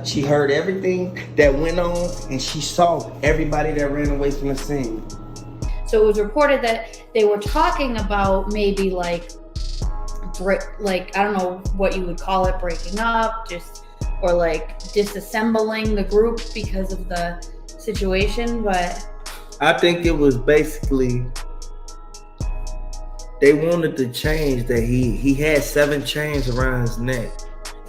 She heard everything that went on, and she saw everybody that ran away from the scene. So it was reported that they were talking about maybe like I don't know what you would call it, breaking up, or like disassembling the group because of the situation. But I think it was basically they wanted to change that he had 7 chains around his neck.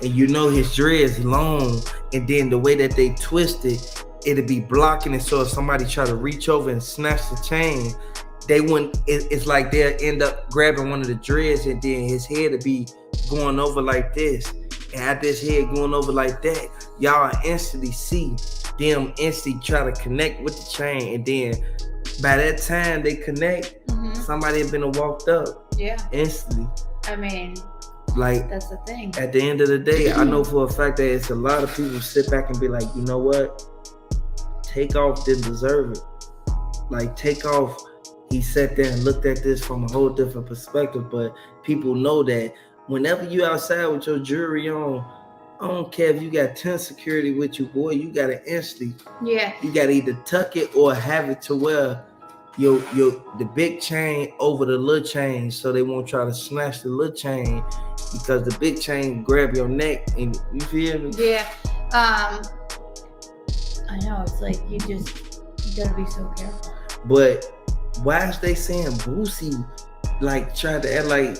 And you know his dreads long, and then the way that they twist it, it'd be blocking it. So if somebody try to reach over and snatch the chain, they wouldn't. It's like they'll end up grabbing one of the dreads, and then his head would be going over like this. And after his head going over like that, y'all instantly see them instantly try to connect with the chain, and then by that time they connect, somebody had been walked up. Yeah. Instantly. I mean, like, that's the thing. At the end of the day, I know for a fact that it's a lot of people sit back and be like, you know what? Takeoff didn't deserve it. Like, Takeoff, he sat there and looked at this from a whole different perspective. But people know that whenever you outside with your jewelry on, I don't care if you got 10 security with you, boy, you gotta instantly. Yeah. You gotta either tuck it or have it to where the big chain over the little chain, so they won't try to snatch the little chain, because the big chain grab your neck, and you feel me? Yeah. I know, it's like you gotta be so careful. But why is they saying Boosie like tried to act like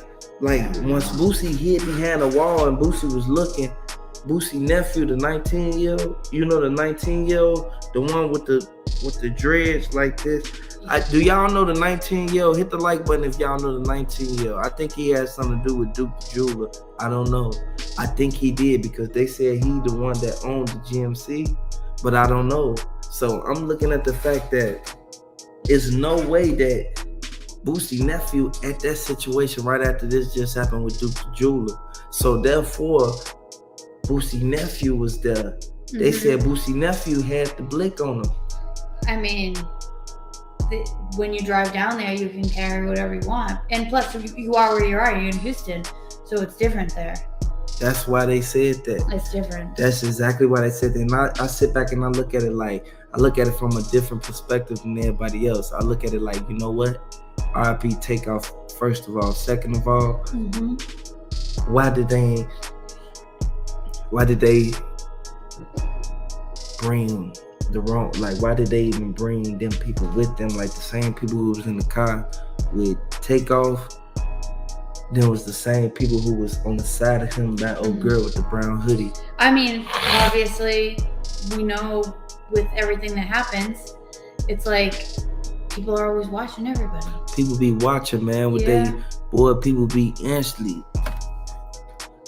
once Boosie hid behind a wall and Boosie was looking, Boosie nephew, the 19-year-old, you know, the 19-year-old, the one with the dreads like this. Do y'all know the 19-year-old? Hit the like button if y'all know the 19-year-old. I think he has something to do with Duke093. I don't know. I think he did, because they said he the one that owned the GMC, but I don't know. So I'm looking at the fact that there's no way that Boosie nephew at that situation right after this just happened with Duke093. So therefore, Boosie nephew was there. They said Boosie nephew had the blick on him. I mean, when you drive down there, you can carry whatever you want. And plus, you are where you are. You're in Houston, so it's different there. That's why they said that. It's different. That's exactly why they said that. And I sit back and I look at it from a different perspective than everybody else. I look at it like, you know what? RIP Takeoff, first of all. Second of all, why did they bring the wrong, like, why did they even bring them people with them? Like, the same people who was in the car with Takeoff, then was the same people who was on the side of him, that old girl with the brown hoodie. I mean, obviously, we know with everything that happens, it's like people are always watching everybody. People be watching, man. People be instantly.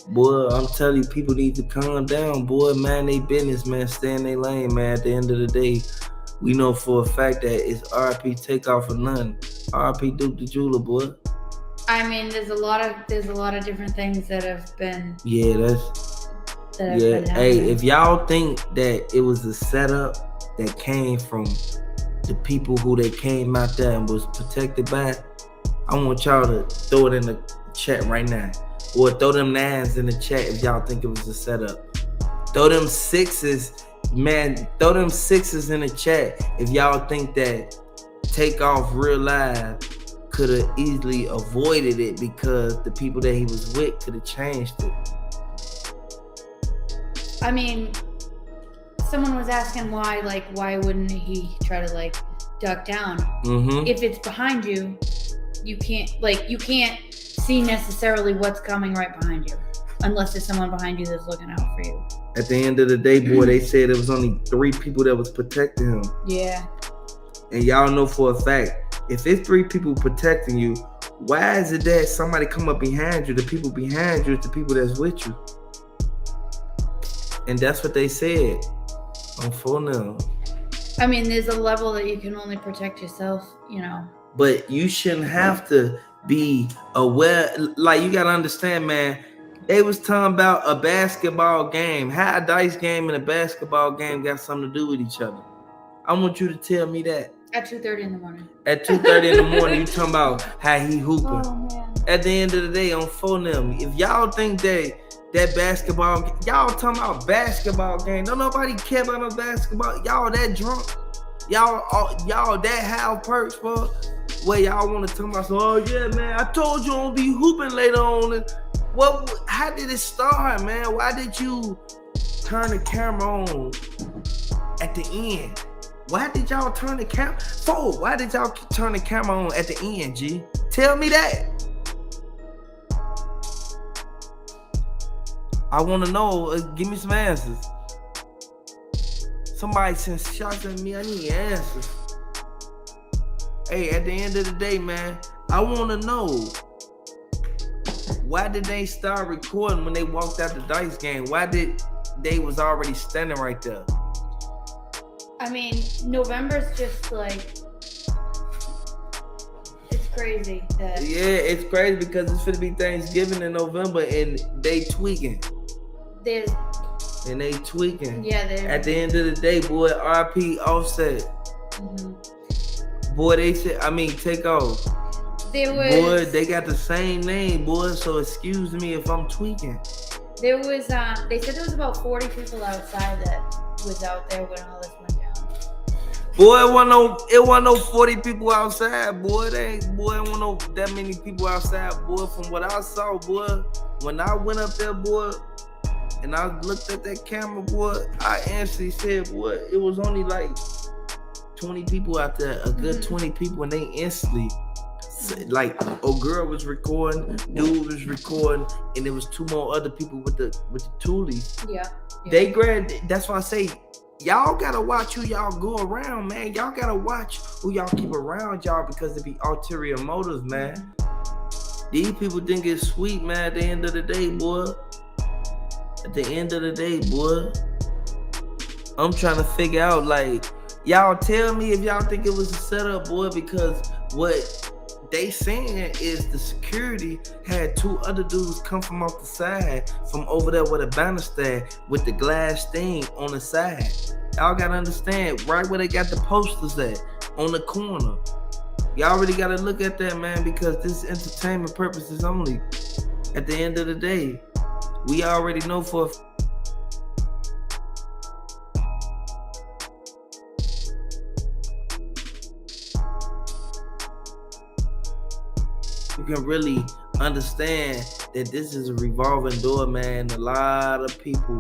Boy, I'm telling you, people need to calm down, boy. Man, they business, man. Stay in their lane, man. At the end of the day, we know for a fact that it's RIP Takeoff or nothing. RIP Duke093, boy. I mean, there's a lot of different things that have been. Yeah, been hey, if y'all think that it was a setup that came from the people who they came out there and was protected by, I want y'all to throw it in the chat right now. Or throw them 9s in the chat if y'all think it was a setup. Throw them 6s, man. Throw them 6s in the chat if y'all think that Takeoff real live could have easily avoided it because the people that he was with could have changed it. I mean, someone was asking why wouldn't he try to duck down? If it's behind you, you can't see necessarily what's coming right behind you, unless there's someone behind you that's looking out for you. At the end of the day, boy, they said there was only 3 people that was protecting him. Yeah. And y'all know for a fact, if it's 3 people protecting you, why is it that somebody come up behind you? The people behind you is the people that's with you. And that's what they said on phone now. I mean, there's a level that you can only protect yourself, you know. But you shouldn't have to be aware. Like, you gotta understand, man. They was talking about a basketball game. How a dice game and a basketball game got something to do with each other? I want you to tell me that. At 2:30 in the morning. At 2:30 in the morning, you talking about how he hooping. Oh, man. At the end of the day, on phone them, if y'all think that that basketball. Y'all talking about basketball game. Don't nobody care about no basketball. Y'all that drunk. Y'all that have perks for. Where y'all want to talk about? So, oh yeah, man. I told you I'm gonna be hooping later on. What? How did it start, man? Why did you turn the camera on at the end? Why did y'all turn the camera? Why did y'all turn the camera on at the end, G? Tell me that. I want to know. Give me some answers. Somebody sent shots at me. I need answers. Hey, at the end of the day, man, I want to know. Why did they start recording when they walked out the dice game? Why did they was already standing right there? I mean, November's just like, it's crazy. Yeah, it's crazy because it's gonna be Thanksgiving in November and they tweaking. They tweaking. Yeah, at the end of the day, boy, RP Offset. Mm-hmm. Boy, they said, Takeoff. Boy, they got the same name, boy, so excuse me if I'm tweaking. There was, they said there was about 40 people outside that was out there when all this went down. Boy, it wasn't no 40 people outside, boy. It wasn't no that many people outside, boy. From what I saw, boy, when I went up there, boy, and I looked at that camera, boy, I actually said, boy, it was only like 20 people out there, a good 20 people, and they instantly, like, a girl was recording, dude was recording, and there was 2 more other people with the Toolies. Yeah. They grabbed. That's why I say, y'all gotta watch who y'all go around, man. Y'all gotta watch who y'all keep around y'all because it be ulterior motives, man. These people think it's sweet, man. At the end of the day, boy. At the end of the day, boy. I'm trying to figure out, like, y'all tell me if y'all think it was a setup, boy, because what they saying is the security had 2 other dudes come from off the side from over there where the banner stand with the glass thing on the side. Y'all gotta understand, right where they got the posters at, on the corner. Y'all really gotta look at that, man, because this is entertainment purposes only. At the end of the day, we already know for you can really understand that this is a revolving door, man. A lot of people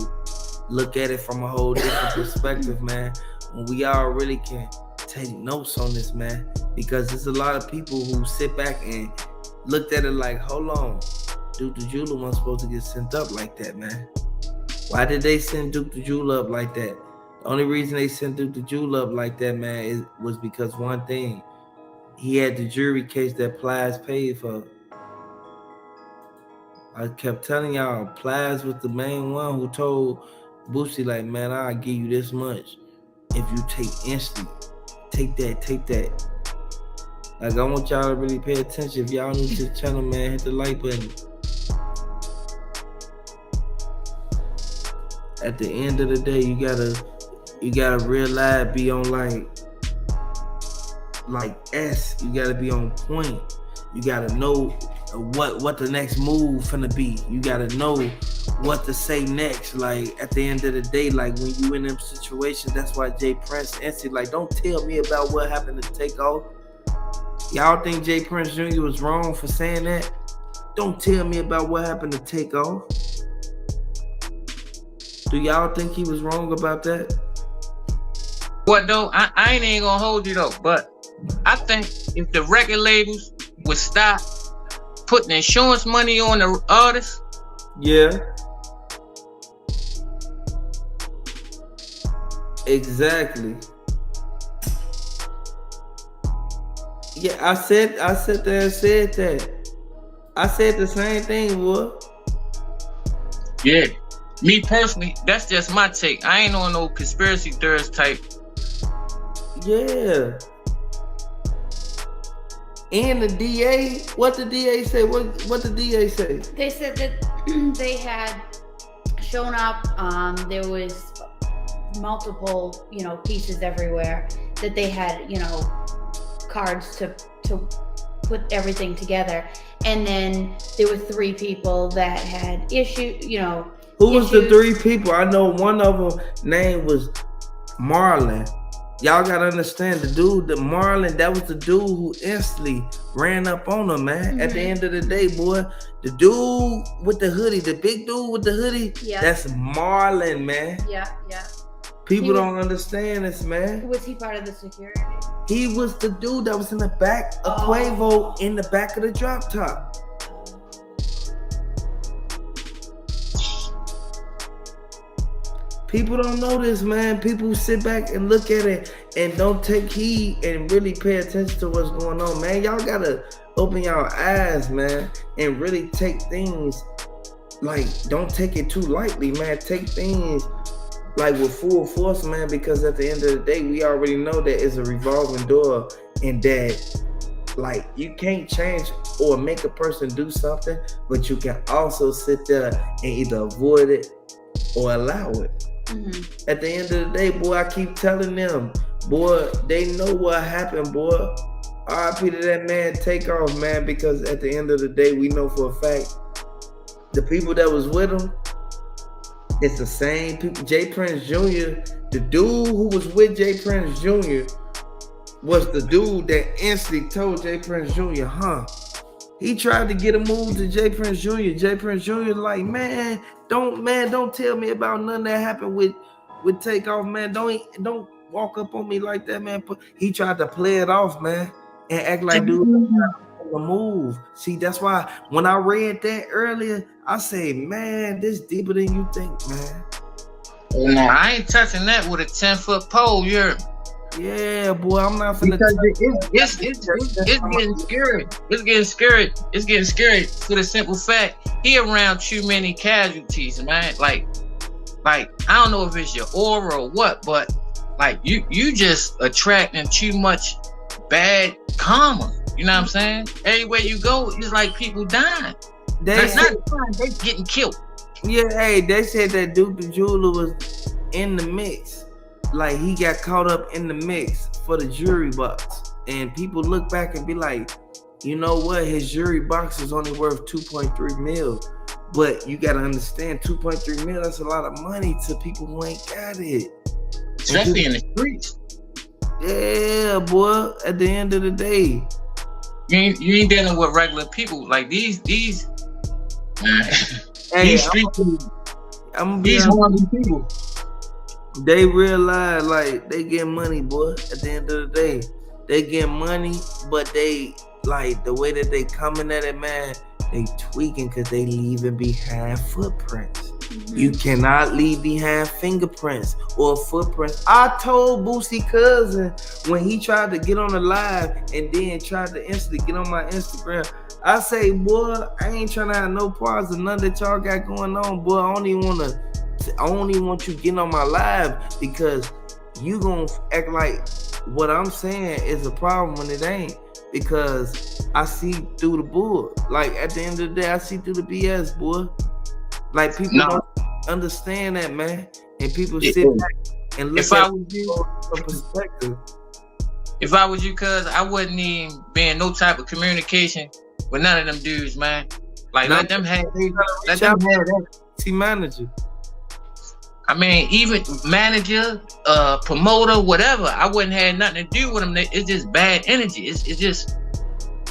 look at it from a whole different perspective, man. And we all really can take notes on this, man, because there's a lot of people who sit back and looked at it like, hold on, Duke093 wasn't supposed to get sent up like that, man. Why did they send Duke093 up like that? The only reason they sent Duke093 up like that, man, was because one thing. He had the jury case that Plies paid for. I kept telling y'all, Plies was the main one who told Boosie, like, man, I'll give you this much if you take instantly. Take that. Like, I want y'all to really pay attention. If y'all new to the channel, man, hit the like button. At the end of the day, you gotta realize, be on like S, you gotta be on point. You gotta know what the next move finna be. You gotta know what to say next. Like, at the end of the day, like, when you in them situations, that's why Jay Prince answered, like, don't tell me about what happened to Takeoff. Y'all think Jay Prince Jr. was wrong for saying that? Don't tell me about what happened to Takeoff. Do y'all think he was wrong about that? What though? I ain't even gonna hold you though, but I think if the record labels would stop putting insurance money on the artists. Yeah. Exactly. Yeah, I said that and said that. I said the same thing, boy. Yeah. Me personally, that's just my take. I ain't on no conspiracy theorist type. Yeah. And the DA, what the DA say? What the DA say? They said that they had shown up. There was multiple, pieces everywhere. That they had, cards to put everything together. And then there were 3 people that had issues, Who was the 3 people? I know one of them name was Marlon. Y'all gotta understand the Marlon, that was the dude who instantly ran up on him, man. At the end of the day, boy, the dude with the hoodie, the big dude with the hoodie, that's Marlon, man. Yeah. People don't understand this, man. Was he part of the security? He was the dude that was in the back of Quavo, in the back of the drop top. People don't know this, man. People sit back and look at it and don't take heed and really pay attention to what's going on, man. Y'all gotta open y'all eyes, man, and really take things like, don't take it too lightly, man. Take things like with full force, man, because at the end of the day, we already know that it's a revolving door, and that like you can't change or make a person do something, but you can also sit there and either avoid it or allow it. At the end of the day, boy, I keep telling them, boy, they know what happened, boy. RIP to that man Takeoff, man, because at the end of the day, we know for a fact the people that was with him, it's the same people. J. Prince Jr., the dude who was with J. Prince Jr. was the dude that instantly told J. Prince Jr., he tried to get a move to J. Prince Jr. J. Prince Jr. like, man, don't tell me about nothing that happened with Takeoff, man. Don't walk up on me like that, man. He tried to play it off, man, and act like dude a move. See, that's why when I read that earlier, I say, man, this deeper than you think, man. Nah, I ain't touching that with a 10-foot pole. Yeah, boy, I'm not finna. It's getting scary. It's getting scary. It's getting scary for the simple fact he around too many casualties, man. Like I don't know if it's your aura or what, but like you just attracting too much bad karma. You know what I'm saying? Everywhere you go, it's like people dying. That's not dying, they getting killed. Yeah, hey, they said that Duke the Jeweler was in the mix. Like he got caught up in the mix for the jury box, and people look back and be like, you know what, his jury box is only worth 2.3 mil, but you gotta understand 2.3 mil, that's a lot of money to people who ain't got it, especially in the streets. Yeah, boy, at the end of the day, you ain't dealing with regular people like these man. Hey, these street these horrible people. They realize like they get money, boy. At the end of the day, they get money, but they like the way that they coming at it, man. They tweaking because they leaving behind footprints. You cannot leave behind fingerprints or footprints. I told Boosie cousin when he tried to get on the live and then tried to instantly get on my Instagram. I say, boy, I ain't trying to have no parts of none that y'all got going on, boy. I don't even want you getting on my live because you gonna act like what I'm saying is a problem when it ain't, because I see through the bull. Like at the end of the day, I see through the BS, boy. Like people don't understand that, man, and people sit back and look at from perspective. If I was you, cuz I wouldn't even be in no type of communication with none of them dudes, man. Like let them have that. See manager. I mean, even manager, promoter, whatever. I wouldn't have nothing to do with them. It's just bad energy. It's just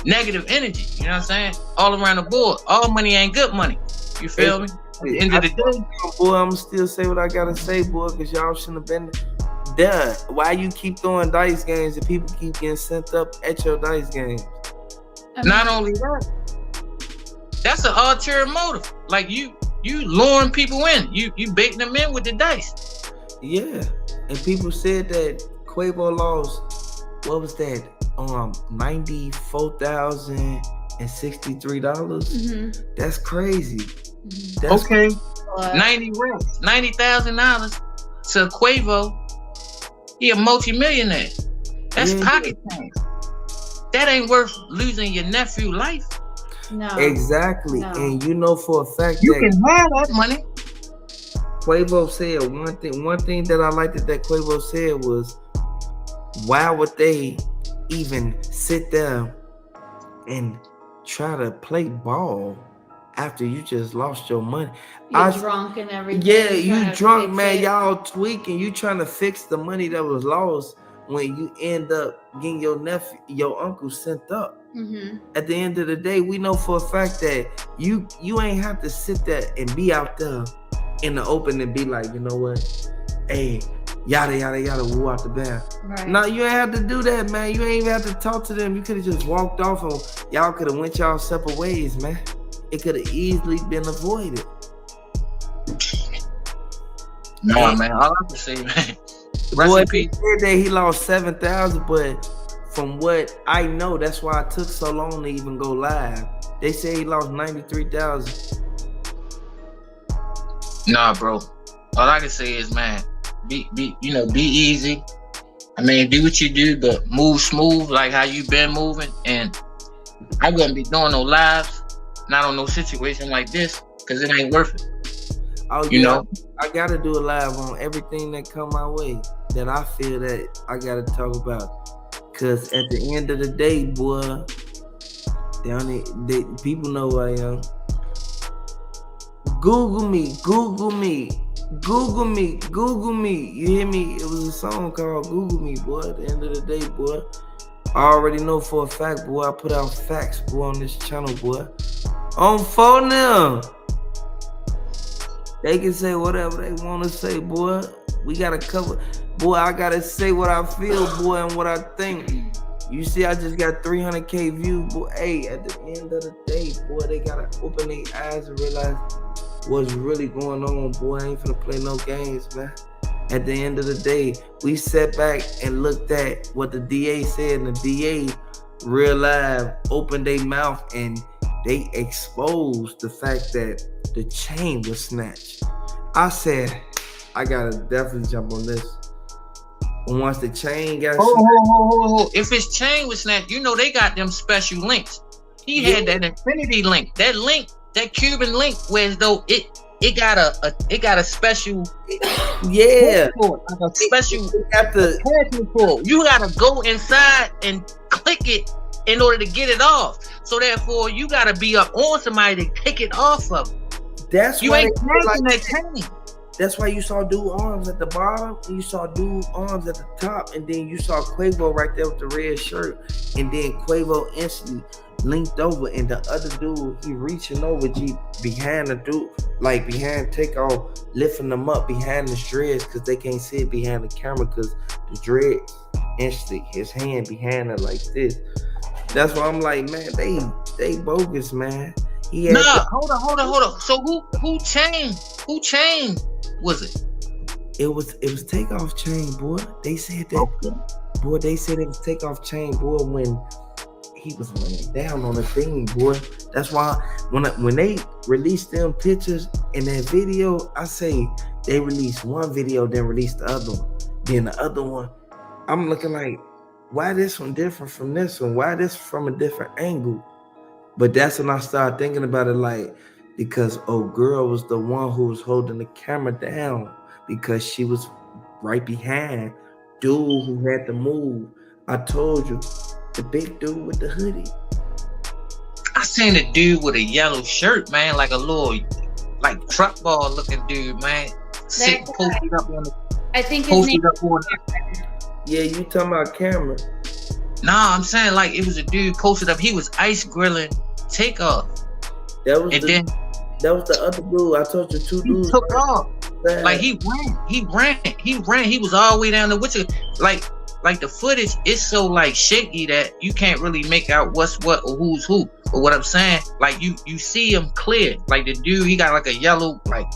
negative energy. You know what I'm saying? All around the board. All money ain't good money. You feel me? At the end of the day, boy, I'm still say what I gotta say, boy, because y'all shouldn't have been there. Why you keep throwing dice games and people keep getting sent up at your dice games? Not only that, that's an ulterior motive. Like you luring people in. You baiting them in with the dice. Yeah. And people said that Quavo lost, what was that? $94,063. That's crazy. That's okay. $90,000 to Quavo. He a multi-millionaire. That's pocket change. That ain't worth losing your nephew life. No. Exactly. No. And you know for a fact you can have that money. Quavo said one thing that I liked that Quavo said was, why would they even sit there and try to play ball after you just lost your money. You're drunk and everything. Yeah, you drunk, man. Y'all tweaking. You trying to fix the money that was lost when you end up getting your uncle sent up. Mm-hmm. At the end of the day, we know for a fact that you ain't have to sit there and be out there in the open and be like, you know what? Hey, yada, yada, yada, woo out the band. Right. No, you ain't have to do that, man. You ain't even have to talk to them. You could have just walked off and y'all could have went y'all separate ways, man. It could have easily been avoided. No, man. All I can say, man. Boy, he said that he lost 7,000, but from what I know, that's why it took so long to even go live. They say he lost 93,000. Nah, bro. All I can say is, man, be easy. I mean, do what you do, but move smooth like how you been moving. And I wouldn't be doing no lives, not on no situation like this, because it ain't worth it. Oh, you know, I gotta do a live on everything that come my way that I feel that I gotta talk about. Cause at the end of the day, boy, people know who I am. Google me. You hear me? It was a song called Google Me, boy. At the end of the day, boy, I already know for a fact, boy. I put out facts, boy, on this channel, boy. On phone now. They can say whatever they want to say, boy. We gotta cover. Boy, I gotta say what I feel, boy, and what I think. You see, I just got 300K views, boy. Hey, at the end of the day, boy, they gotta open their eyes and realize what's really going on, boy. I ain't finna play no games, man. At the end of the day, we sat back and looked at what the DA said, and the DA real live opened their mouth and they exposed the fact that the chain was snatched. I said, I gotta definitely jump on this. And once the chain got snatched, if his chain was snatched, you know they got them special links. He had that infinity link, that Cuban link, where as though it got a special like a special you gotta go inside and click it in order to get it off. So therefore you gotta be up on somebody to take it off of. That's you why ain't cracking that chain. That's why you saw Dude arms at the bottom, and you saw Dude arms at the top, and then you saw Quavo right there with the red shirt, and then Quavo instantly linked over, and the other dude, he reaching over behind the dude, like behind Takeoff, lifting them up behind the dreads, because they can't see it behind the camera, because the dreads instantly, his hand behind it like this. That's why I'm like, man, they bogus, man. Hold on. So who chain was it? It was Takeoff chain, boy. They said that. Okay. Boy, they said it was Takeoff chain, boy, when he was laying down on the thing, boy. That's why when they released them pictures in that video, I say they released one video, then released the other one. Then the other one, I'm looking like, why this one different from this one? Why this from a different angle? But that's when I started thinking about it, like, because old girl was the one who was holding the camera down, because she was right behind dude who had to move. I told you, the big dude with the hoodie. I seen a dude with a yellow shirt, man, like a little, like truck ball looking dude, man. Sitting posted up on the. I think his name. Yeah, you talking about camera? Nah, I'm saying like it was a dude posted up. He was ice grilling Takeoff. That was the other dude. I told you two dudes. He took off. Like he ran. He was all the way down the Wichita. Like the footage is so like shaky that you can't really make out what's what or who's who. But what I'm saying, like you see him clear. Like the dude, he got like a yellow, like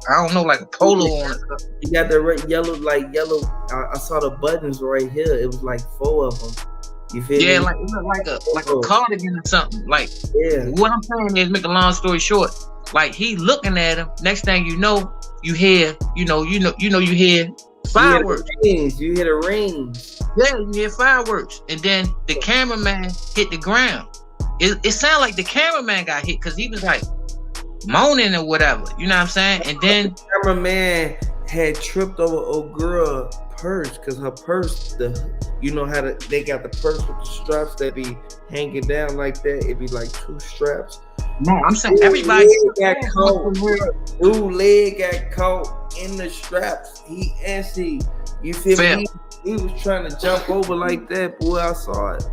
I don't know, like a polo on. He got the red, yellow. I saw the buttons right here. It was like 4 of them. You feel me? Yeah, like it looked like a cardigan or something. Like what I'm saying is, make a long story short, like he looking at him. Next thing you know, you hear, you hear fireworks. You hear the rings. Yeah, you hear fireworks, and then the cameraman hit the ground. It sounded like the cameraman got hit because he was like moaning or whatever. You know what I'm saying? And then the cameraman had tripped over old girl purse, cause her purse, you know how they got the purse with the straps that be hanging down like that. It be like 2 straps. No, I'm saying everybody got caught. Dude leg got caught in the straps. He actually, you feel me? He was trying to jump over like that. Boy, I saw it.